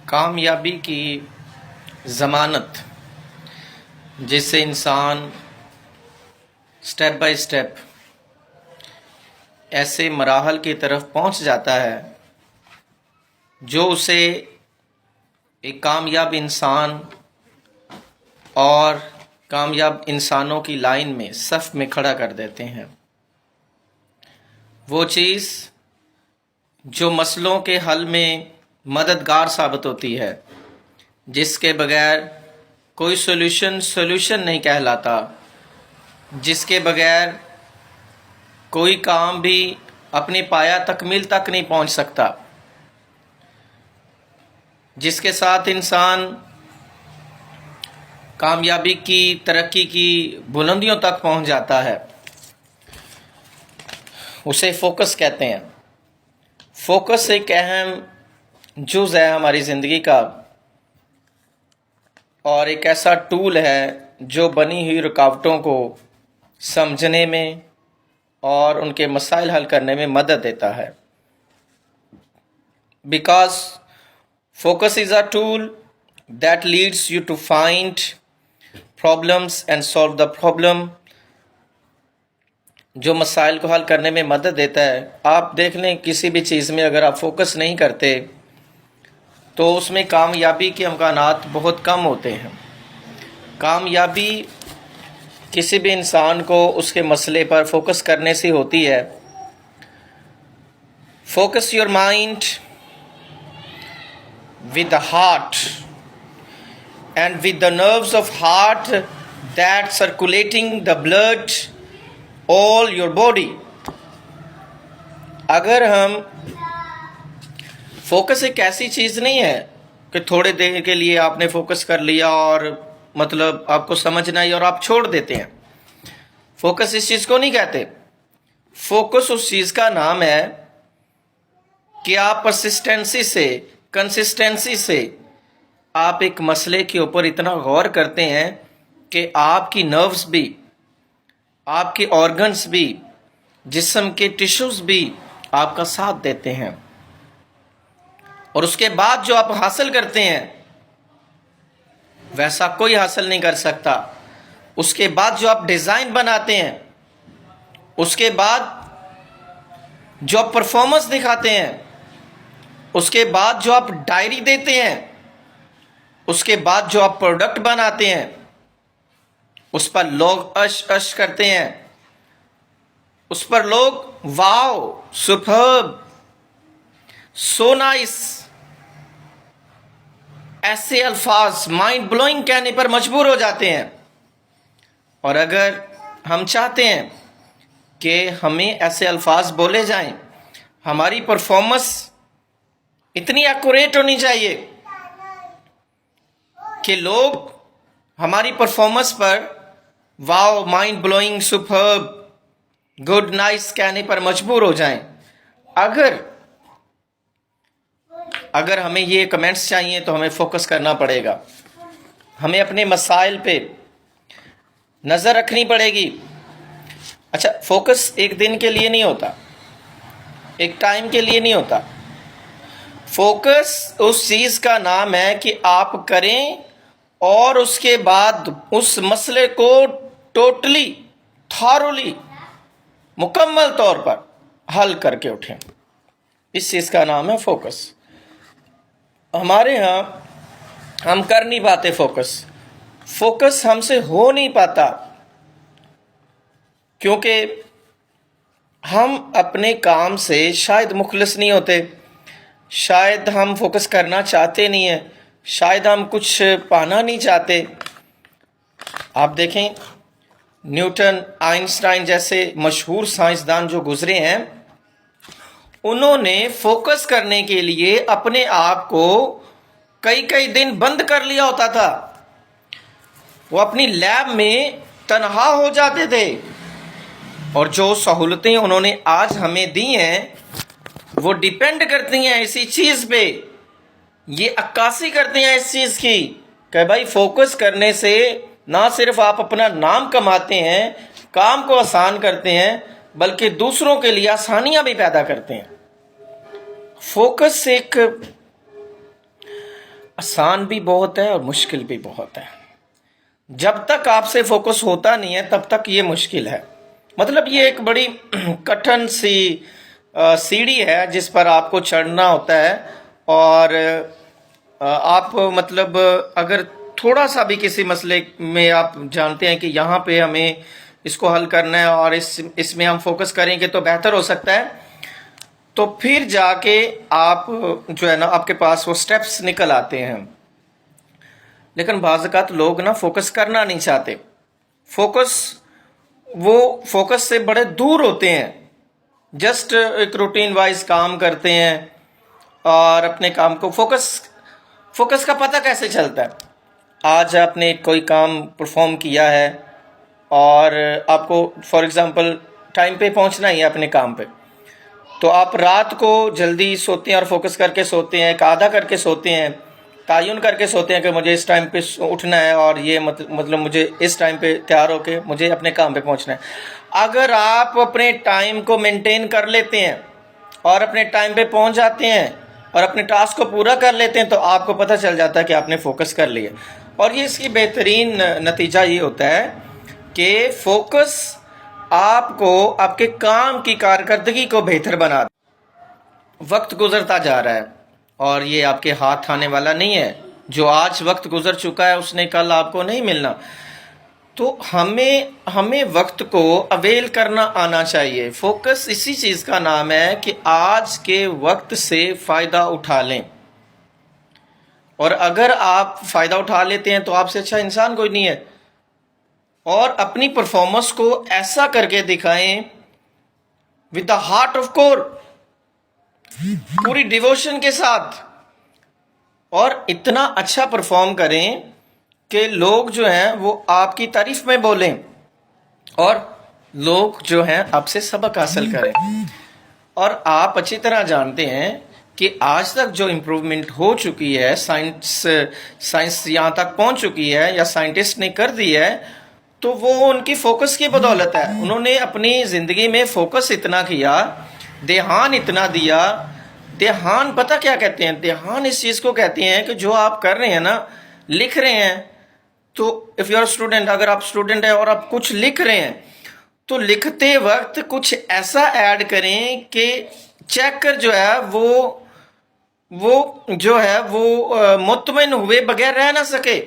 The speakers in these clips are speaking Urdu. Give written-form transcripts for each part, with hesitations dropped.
کامیابی کی ضمانت جس سے انسان سٹیپ بائی سٹیپ ایسے مراحل کی طرف پہنچ جاتا ہے جو اسے ایک کامیاب انسان اور کامیاب انسانوں کی لائن میں صف میں کھڑا کر دیتے ہیں۔ وہ چیز جو مسئلوں کے حل میں مددگار ثابت ہوتی ہے، جس کے بغیر کوئی سولوشن نہیں کہلاتا، جس کے بغیر کوئی کام بھی اپنی پایہ تکمیل تک نہیں پہنچ سکتا، جس کے ساتھ انسان کامیابی کی ترقی کی بلندیوں تک پہنچ جاتا ہے، اسے فوکس کہتے ہیں۔ فوکس ایک اہم جز ہے ہماری زندگی کا اور ایک ایسا ٹول ہے جو بنی ہوئی رکاوٹوں کو سمجھنے میں اور ان کے مسائل حل کرنے میں مدد دیتا ہے۔ Because focus is a tool that leads you to find problems and solve the problem، جو مسائل کو حل کرنے میں مدد دیتا ہے۔ آپ دیکھ لیں کسی بھی چیز میں اگر آپ فوکس نہیں کرتے تو اس میں کامیابی کے امکانات بہت کم ہوتے ہیں۔ کامیابی کسی بھی انسان کو اس کے مسئلے پر فوکس کرنے سے ہوتی ہے۔ Focus your mind with the heart and with the nerves of heart that circulating the blood all your body۔ اگر ہم فوکس ایک ایسی چیز نہیں ہے کہ تھوڑے دیر کے لیے آپ نے فوکس کر لیا اور مطلب آپ کو سمجھنا ہی اور آپ چھوڑ دیتے ہیں۔ فوکس اس چیز کو نہیں کہتے۔ فوکس اس چیز کا نام ہے کہ آپ پرسسٹنسی سے، کنسسٹنسی سے آپ ایک مسئلے کے اوپر اتنا غور کرتے ہیں کہ آپ کی نروز بھی، آپ کے آرگنز بھی، جسم کے ٹیشوز بھی آپ کا ساتھ دیتے ہیں، اور اس کے بعد جو آپ حاصل کرتے ہیں ویسا کوئی حاصل نہیں کر سکتا۔ اس کے بعد جو آپ ڈیزائن بناتے ہیں، اس کے بعد جو آپ پرفارمنس دکھاتے ہیں، اس کے بعد جو آپ ڈائری دیتے ہیں، اس کے بعد جو آپ پروڈکٹ بناتے ہیں، اس پر لوگ اش کرتے ہیں، اس پر لوگ واو، سپرب، سو نائس ایسے الفاظ مائنڈ بلوئنگ کہنے پر مجبور ہو جاتے ہیں۔ اور اگر ہم چاہتے ہیں کہ ہمیں ایسے الفاظ بولے جائیں، ہماری پرفارمنس اتنی ایکوریٹ ہونی چاہیے کہ لوگ ہماری پرفارمنس پر wow, mind blowing, superb, good, nice کہنے پر مجبور ہو جائیں۔ اگر ہمیں یہ کمنٹس چاہیے تو ہمیں فوکس کرنا پڑے گا، ہمیں اپنے مسائل پہ نظر رکھنی پڑے گی۔ اچھا، فوکس ایک دن کے لیے نہیں ہوتا، ایک ٹائم کے لیے نہیں ہوتا۔ فوکس اس چیز کا نام ہے کہ آپ کریں اور اس کے بعد اس مسئلے کو ٹوٹلی، تھارولی، مکمل طور پر حل کر کے اٹھیں۔ اس چیز کا نام ہے فوکس۔ ہمارے ہاں ہم کر نہیں پاتے فوکس ہم سے ہو نہیں پاتا، کیونکہ ہم اپنے کام سے شاید مخلص نہیں ہوتے، شاید ہم فوکس کرنا چاہتے نہیں ہیں، شاید ہم کچھ پانا نہیں چاہتے۔ آپ دیکھیں نیوٹن، آئنسٹائن جیسے مشہور سائنسدان جو گزرے ہیں، انہوں نے فوکس کرنے کے لیے اپنے آپ کو کئی دن بند کر لیا ہوتا تھا۔ وہ اپنی لیب میں تنہا ہو جاتے تھے، اور جو سہولتیں انہوں نے آج ہمیں دی ہیں وہ ڈیپینڈ کرتی ہیں اسی چیز پہ، یہ عکاسی کرتی ہیں اس چیز کی کہ بھائی فوکس کرنے سے نہ صرف آپ اپنا نام کماتے ہیں، کام کو آسان کرتے ہیں، بلکہ دوسروں کے لیے آسانیاں بھی پیدا کرتے ہیں۔ فوکس ایک آسان بھی بہت ہے اور مشکل بھی بہت ہے. جب تک آپ سے فوکس ہوتا نہیں ہے تب تک یہ مشکل ہے. مطلب یہ ایک بڑی کٹھن سی سیڑھی ہے جس پر آپ کو چڑھنا ہوتا ہے. اور آپ مطلب اگر تھوڑا سا بھی کسی مسئلے میں آپ جانتے ہیں کہ یہاں پہ ہمیں اس کو حل کرنا ہے اور اس میں ہم فوکس کریں گے تو بہتر ہو سکتا ہے، تو پھر جا کے آپ جو ہے نا آپ کے پاس وہ سٹیپس نکل آتے ہیں. لیکن بعض اوقات لوگ نا فوکس کرنا نہیں چاہتے. وہ فوکس سے بڑے دور ہوتے ہیں. جسٹ ایک روٹین وائز کام کرتے ہیں اور اپنے کام کو فوکس کا پتہ کیسے چلتا ہے؟ آج آپ نے کوئی کام پرفارم کیا ہے اور آپ کو فار ایگزامپل ٹائم پہ پہنچنا ہی ہے اپنے کام پہ، تو آپ رات کو جلدی سوتے ہیں اور فوکس کر کے سوتے ہیں، ایک آدھا کر کے سوتے ہیں، تعین کر کے سوتے ہیں کہ مجھے اس ٹائم پہ اٹھنا ہے اور یہ مطلب مجھے اس ٹائم پہ تیار ہو کے مجھے اپنے کام پہ پہنچنا ہے. اگر آپ اپنے ٹائم کو مینٹین کر لیتے ہیں اور اپنے ٹائم پہ پہنچ جاتے ہیں اور اپنے ٹاسک کو پورا کر لیتے ہیں تو آپ کو پتہ چل جاتا ہے کہ آپ نے فوکس کر لیا. اور یہ اس کی بہترین نتیجہ یہ ہوتا ہے کہ فوکس آپ کو آپ کے کام کی کارکردگی کو بہتر بنا. وقت گزرتا جا رہا ہے اور یہ آپ کے ہاتھ آنے والا نہیں ہے. جو آج وقت گزر چکا ہے اس نے کل آپ کو نہیں ملنا. تو ہمیں وقت کو اویل کرنا آنا چاہیے. فوکس اسی چیز کا نام ہے کہ آج کے وقت سے فائدہ اٹھا لیں. اور اگر آپ فائدہ اٹھا لیتے ہیں تو آپ سے اچھا انسان کوئی نہیں ہے. اور اپنی پرفارمنس کو ایسا کر کے دکھائیں ود دا ہارٹ آف کور، پوری ڈیووشن کے ساتھ، اور اتنا اچھا پرفارم کریں کہ لوگ جو ہیں وہ آپ کی تعریف میں بولیں اور لوگ جو ہیں آپ سے سبق حاصل کریں. اور آپ اچھی طرح جانتے ہیں کہ آج تک جو امپروومنٹ ہو چکی ہے، سائنس یہاں تک پہنچ چکی ہے یا سائنٹسٹ نے کر دی ہے، تو وہ ان کی فوکس کی بدولت ہے. انہوں نے اپنی زندگی میں فوکس اتنا کیا، دھیان اتنا دیا. دھیان پتہ کیا کہتے ہیں؟ دھیان اس چیز کو کہتے ہیں کہ جو آپ کر رہے ہیں نا، لکھ رہے ہیں، تو اف یو آر اسٹوڈنٹ، اگر آپ اسٹوڈنٹ ہیں اور آپ کچھ لکھ رہے ہیں تو لکھتے وقت کچھ ایسا ایڈ کریں کہ چیک کر جو ہے وہ جو ہے وہ مطمئن ہوئے بغیر رہ نہ سکے.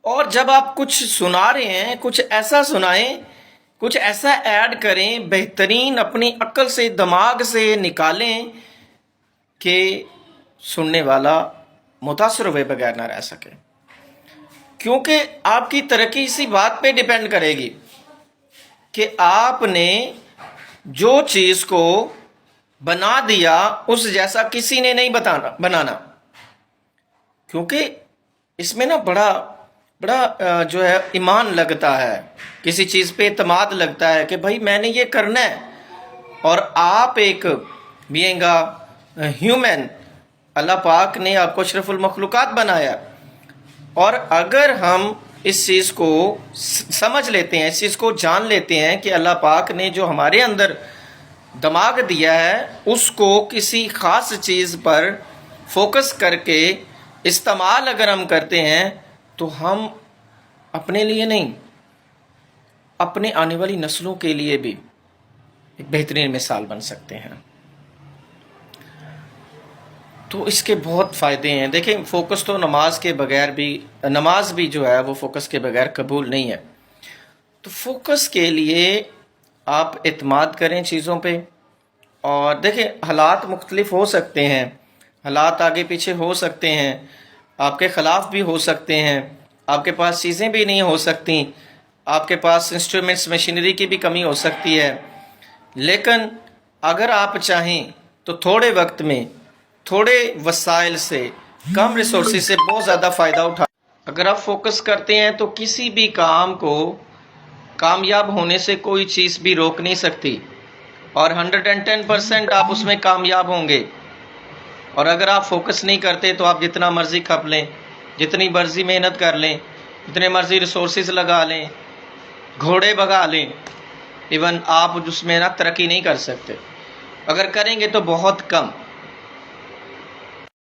اور جب آپ کچھ سنا رہے ہیں کچھ ایسا سنائیں، کچھ ایسا ایڈ کریں، بہترین اپنی عقل سے دماغ سے نکالیں کہ سننے والا متاثر ہوئے بغیر نہ رہ سکے. کیونکہ آپ کی ترقی اسی بات پہ ڈیپینڈ کرے گی کہ آپ نے جو چیز کو بنا دیا اس جیسا کسی نے نہیں بنانا. کیونکہ اس میں نا بڑا جو ہے ایمان لگتا ہے، کسی چیز پہ اعتماد لگتا ہے کہ بھائی میں نے یہ کرنا ہے. اور آپ ایک بینگ ہیومن، اللہ پاک نے آپ کو اشرف المخلوقات بنایا. اور اگر ہم اس چیز کو سمجھ لیتے ہیں، اس چیز کو جان لیتے ہیں کہ اللہ پاک نے جو ہمارے اندر دماغ دیا ہے اس کو کسی خاص چیز پر فوکس کر کے استعمال اگر ہم کرتے ہیں تو ہم اپنے لیے نہیں، اپنے آنے والی نسلوں کے لیے بھی ایک بہترین مثال بن سکتے ہیں. تو اس کے بہت فائدے ہیں. دیکھیں فوکس تو نماز بھی جو ہے وہ فوکس کے بغیر قبول نہیں ہے. تو فوکس کے لیے آپ اعتماد کریں چیزوں پہ. اور دیکھیں حالات مختلف ہو سکتے ہیں، حالات آگے پیچھے ہو سکتے ہیں، آپ کے خلاف بھی ہو سکتے ہیں، آپ کے پاس چیزیں بھی نہیں ہو سکتی، آپ کے پاس انسٹرومنٹس مشینری کی بھی کمی ہو سکتی ہے. لیکن اگر آپ چاہیں تو تھوڑے وقت میں تھوڑے وسائل سے، کم ریسورسز سے بہت زیادہ فائدہ اٹھا. اگر آپ فوکس کرتے ہیں تو کسی بھی کام کو کامیاب ہونے سے کوئی چیز بھی روک نہیں سکتی، اور 110% آپ اس میں کامیاب ہوں گے. اور اگر آپ فوکس نہیں کرتے تو آپ جتنا مرضی کھپ لیں، جتنی مرضی محنت کر لیں، جتنے مرضی ریسورسز لگا لیں، گھوڑے بگا لیں، ایون آپ اس میں نا ترقی نہیں کر سکتے. اگر کریں گے تو بہت کم.